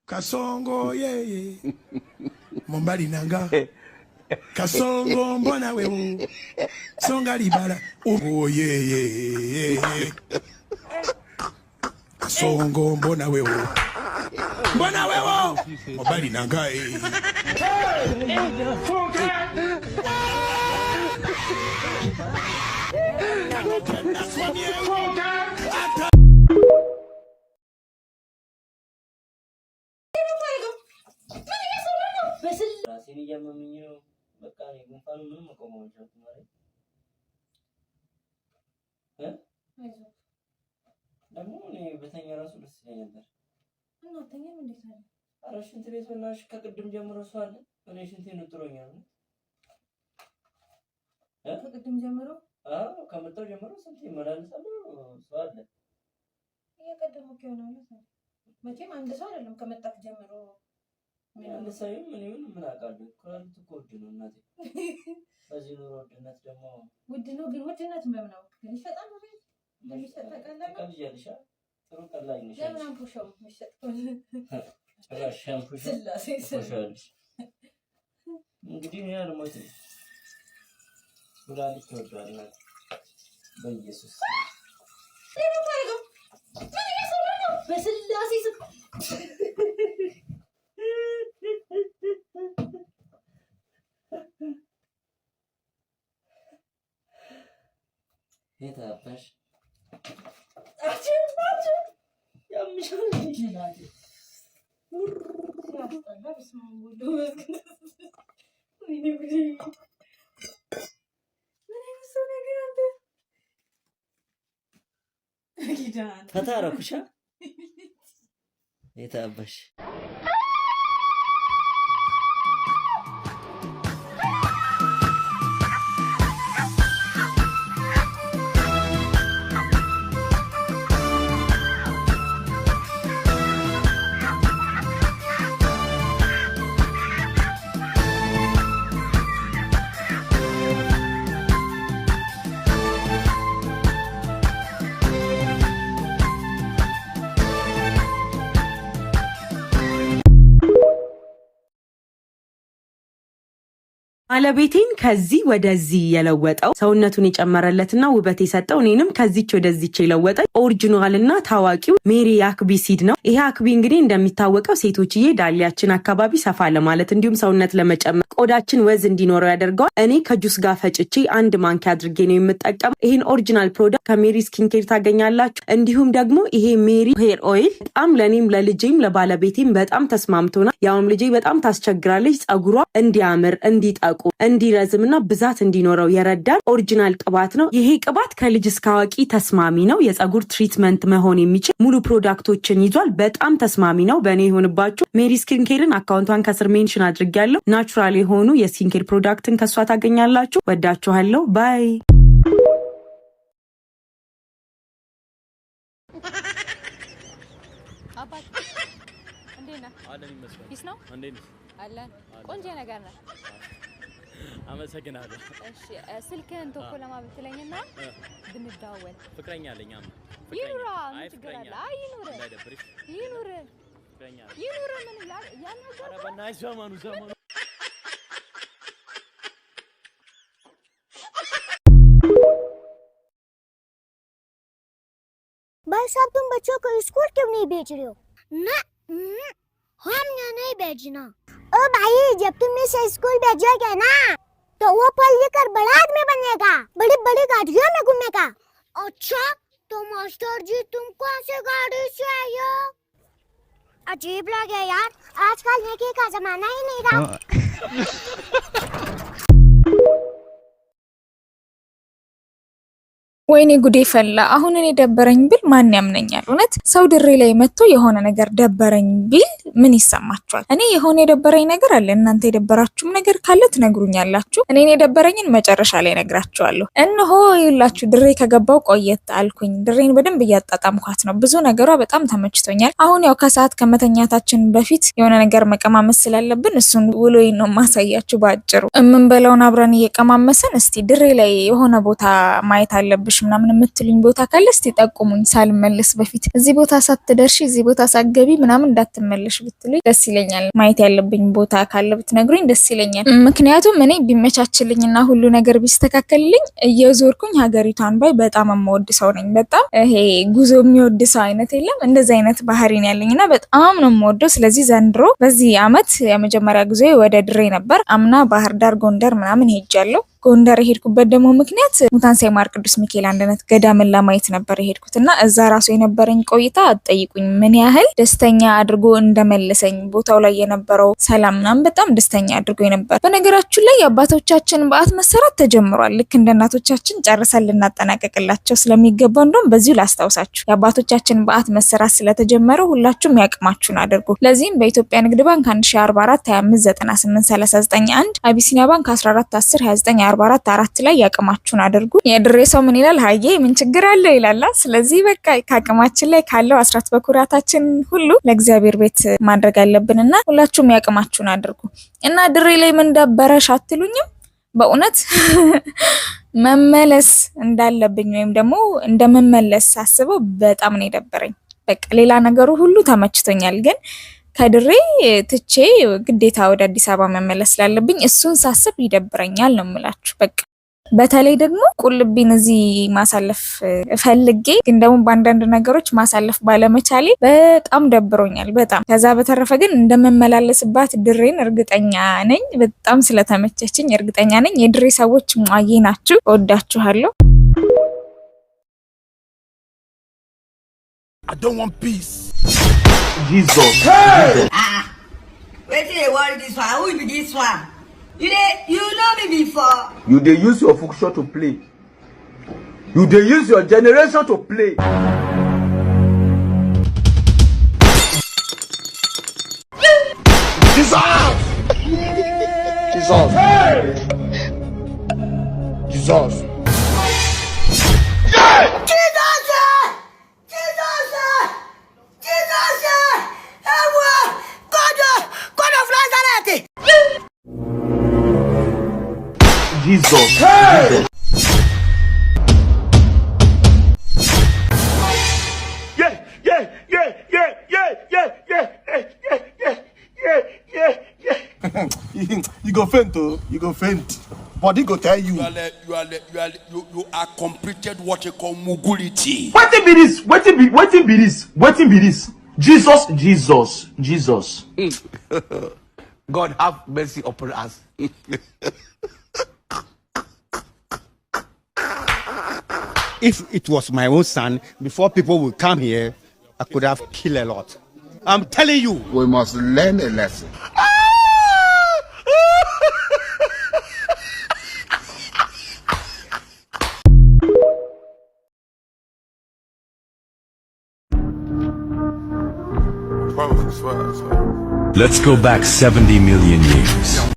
Kasongo ye Mombali nanga Kasongo mbona wewe Songa libala oh ye Kasongo mbona wewe Mombali nanga Sini jam meminyu bekal gumpan mana kau mau cakap kemarin? Namun ni bertanya rasul sebenarnya ber. Mana tanya mana sana? Arasin tu biasa nak kedem jam rasul, arasin tu nuturnya. Kedem jam rasul? Kamu tahu jam rasul nanti mana sama soal. Iya kedem mungkin mana sana? Macam anda soal dalam kamu tak jam rasul. Anda saya mana kalau Quran tu kau jenuh nanti. Baju nurut nanti demo. Budino gimana nanti mana? Jadi saya tak boleh. Jadi saya tak kena. Kalau jadi saya terus kalau ini. Saya mana pushom, saya. Kalau saya pushom. Pushom. Mungkin ni ada macam. Sudah dicoba nanti. Bagi Yesus. Ini apa itu? Mana yang suruh? Bersila sih. Itu apa? Acil. Ya misalnya ni lagi. Siapa? Dah semua bodoh. Ini begini. Mana yang suruh kita? Kita. Kata orang kusha? Itu apa? ባለቤቴን ከዚህ ወደዚህ የለወጠው ሰውነቱን የጨመረለትና ውበት የሰጠው እኔንም ከዚች ወደዚች የለወጠው ኦሪጂናልና ታዋቂው ሜሪ አክቢ ሲድ ነው። ይሄ አክቢ እንግዲህ እንደሚታወቀው ሴቶችዬ ዳሊያችን አካባቢ ሰፋ ለማለት እንዲሁም ሰውነት ለመጨመር ቆዳችን ወዝ እንዲኖረው ያደርገዋል። እኔ ከጁስ ጋር ፈጭቼ አንድ ማንኪያ አድርጌ ነው የምጠቀመው። ይሄን ኦሪጂናል ፕሮዳክት ከሜሪ ስኪን ኬር ታገኛላችሁ። እንዲሁም ደግሞ ይሄ ሜሪ ሄር ኦይል በጣም ለኔም ለልጄም ለባለቤቴም በጣም ተስማምቶናል። ያውም ልጄ በጣም ታስቸግራለች። ጸጉሯ እንዲያምር እንዲጠቁ እንዲረዝምና ብዛት እንዲኖረው የረዳን ኦሪጂናል ቅባት ነው። ይሄ ቅባት ከልጅ እስከ አዋቂ ተስማሚ ነው። የጸጉር ትሪትመንት መሆን የሚችል ሙሉ ፕሮዳክቶችን ይዟል። በጣም ተስማሚ ነው። በእኔ ይሁንባችሁ። ሜሪ ስኪን ኬርን አካውንቷን ከስር ሜንሽን አድርጌያለሁ። ናቹራል የሆኑ የስኪን ኬር ፕሮዳክትን ከሷ ታገኛላችሁ። ወዳችኋለሁ። ባይ አባት እንዴት ነህ? አለን ይመስገን። ፒስ ነው? እንዴት ነህ? አለን። ቆንጆ ነገር ነው። አመሰግናለሁ። እሺ ስልክህን ቶኮ ለማብትለኝና ብንደዋወል። ፍቅረኛ አለኝ። ይኑራ ምን ችግር አለ? አይ ይኑር እንዳይደብርሽ። ይኑር ፍቅረኛ ይኑር ምን ያናገር? ኧረ በእናትሽ ዘመኑ भाई साहब तुम बच्चों को स्कूल क्यों नहीं भेज रहे हो? ना हम यहाँ नहीं भेजना। ओ भाई जब तुम इसे स्कूल भेजोगे ना तो वो पढ़ लिख कर बड़ा आदमी बनेगा, बड़ी बड़ी गाड़ियों में घूमेगा। अच्छा तो मास्टर जी तुम कौन से गाड़ी से आए हो? अजीब लगे यार, आजकल नेकी का जमाना ही नहीं रहा। ወይኔ ጉዴ ፈላ። አሁን እኔ ደበረኝ ብል ማን ያምነኛል? እውነት ሰው ድሬ ላይ መጥቶ የሆነ ነገር ደበረኝ ቢል ምን ይሰማችኋል? እኔ የሆነ የደበረኝ ነገር አለ። እናንተ የደበራችሁም ነገር ካለ ትነግሩኛላችሁ። እኔ የደበረኝን መጨረሻ ላይ ነግራችኋለሁ። እነሆ ይላችሁ ድሬ ከገባው ቆየት አልኩኝ። ድሬን በደንብ እያጣጣምኳት ነው። ብዙ ነገሯ በጣም ተመችቶኛል። አሁን ያው ከሰዓት ከመተኛታችን በፊት የሆነ ነገር መቀማመስ ስላለብን እሱን ውሎዬን ነው ማሳያችሁ ባጭሩ። የምንበላውን አብረን እየቀማመሰን እስቲ ድሬ ላይ የሆነ ቦታ ማየት አለብሽ ምናምን የምትሉኝ ቦታ ካለ እስቲ ጠቁሙኝ። ሳልመለስ በፊት እዚህ ቦታ ሳትደርሺ እዚህ ቦታ ሳትገቢ ምናምን እንዳትመለሽ ብትሉኝ ደስ ይለኛል። ማየት ያለብኝ ቦታ ካለ ብትነግሩኝ ደስ ይለኛል። ምክንያቱም እኔ ቢመቻችልኝና ሁሉ ነገር ቢስተካከልልኝ እየዞርኩኝ ሀገሪቷን ባይ በጣም የምወድ ሰው ነኝ። በጣም ይሄ ጉዞ የሚወድ ሰው አይነት የለም። እንደዚህ አይነት ባህሪ ነው ያለኝና በጣም ነው የምወደው። ስለዚህ ዘንድሮ በዚህ አመት የመጀመሪያ ጊዜ ወደ ድሬ ነበር። አምና ባህር ዳር፣ ጎንደር ምናምን ሄጃለሁ። ጎንደር የሄድኩበት ደግሞ ምክንያት ሙታን ሳይማር ቅዱስ ሚካኤል አንድነት ገዳምን ለማየት ነበር የሄድኩትና እዛ ራሱ የነበረኝ ቆይታ አትጠይቁኝ ምን ያህል ደስተኛ አድርጎ እንደመለሰኝ። ቦታው ላይ የነበረው ሰላም ምናምን በጣም ደስተኛ አድርጎ ነበር። በነገራችሁ ላይ የአባቶቻችን በዓት መሰራት ተጀምሯል። ልክ እንደ እናቶቻችን ጨርሰን ልናጠናቀቅላቸው ስለሚገባ እንደውም በዚሁ ላስታውሳችሁ የአባቶቻችን በዓት መሰራት ስለተጀመረ ሁላችሁም ያቅማችሁን አድርጉ። ለዚህም በኢትዮጵያ ንግድ ባንክ 1044 25 98 39 1 አቢሲኒያ ባንክ 14 10 29 44 ላይ ያቅማችሁን አድርጉ። የድሬ ሰው ምን ይላል? ሀዬ ምን ችግር አለው ይላል። ስለዚህ በቃ ከአቅማችን ላይ ካለው አስራት በኩራታችን ሁሉ ለእግዚአብሔር ቤት ማድረግ አለብንና ሁላችሁም ያቅማችሁን አድርጉ። እና ድሬ ላይ ምን ደበረሽ አትሉኝም? በእውነት መመለስ እንዳለብኝ ወይም ደግሞ እንደመመለስ ሳስበው በጣም ነው የደበረኝ። በቃ ሌላ ነገሩ ሁሉ ተመችቶኛል፣ ግን ከድሬ ትቼ ግዴታ ወደ አዲስ አበባ መመለስ ስላለብኝ እሱን ሳስብ ይደብረኛል ነው የምላችሁ። በቃ በተለይ ደግሞ ቁልቢን እዚህ ማሳለፍ ፈልጌ ግን ደግሞ በአንዳንድ ነገሮች ማሳለፍ ባለመቻሌ በጣም ደብሮኛል በጣም። ከዛ በተረፈ ግን እንደመመላለስባት ድሬን እርግጠኛ ነኝ። በጣም ስለተመቸችኝ እርግጠኛ ነኝ። የድሬ ሰዎች ሟዬ ናችሁ፣ እወዳችኋለሁ። I don't want peace. Jesus. Hey! Wait till you worry this one. Who be this one? You know me before. You dey use your function to play. You dey use your generation to play. Jesus! Jesus! Hey! Jesus! Yeah! Jesus. Hey! You go faint, oh. You go faint. Body go tell you. You are completed what you call mugulity. Wetin be this? Wetin be this? Jesus. God have mercy upon us. If it was my own son, before people would come here, I could have killed a lot. I'm telling you. We must learn a lesson. Let's go back 70 million years.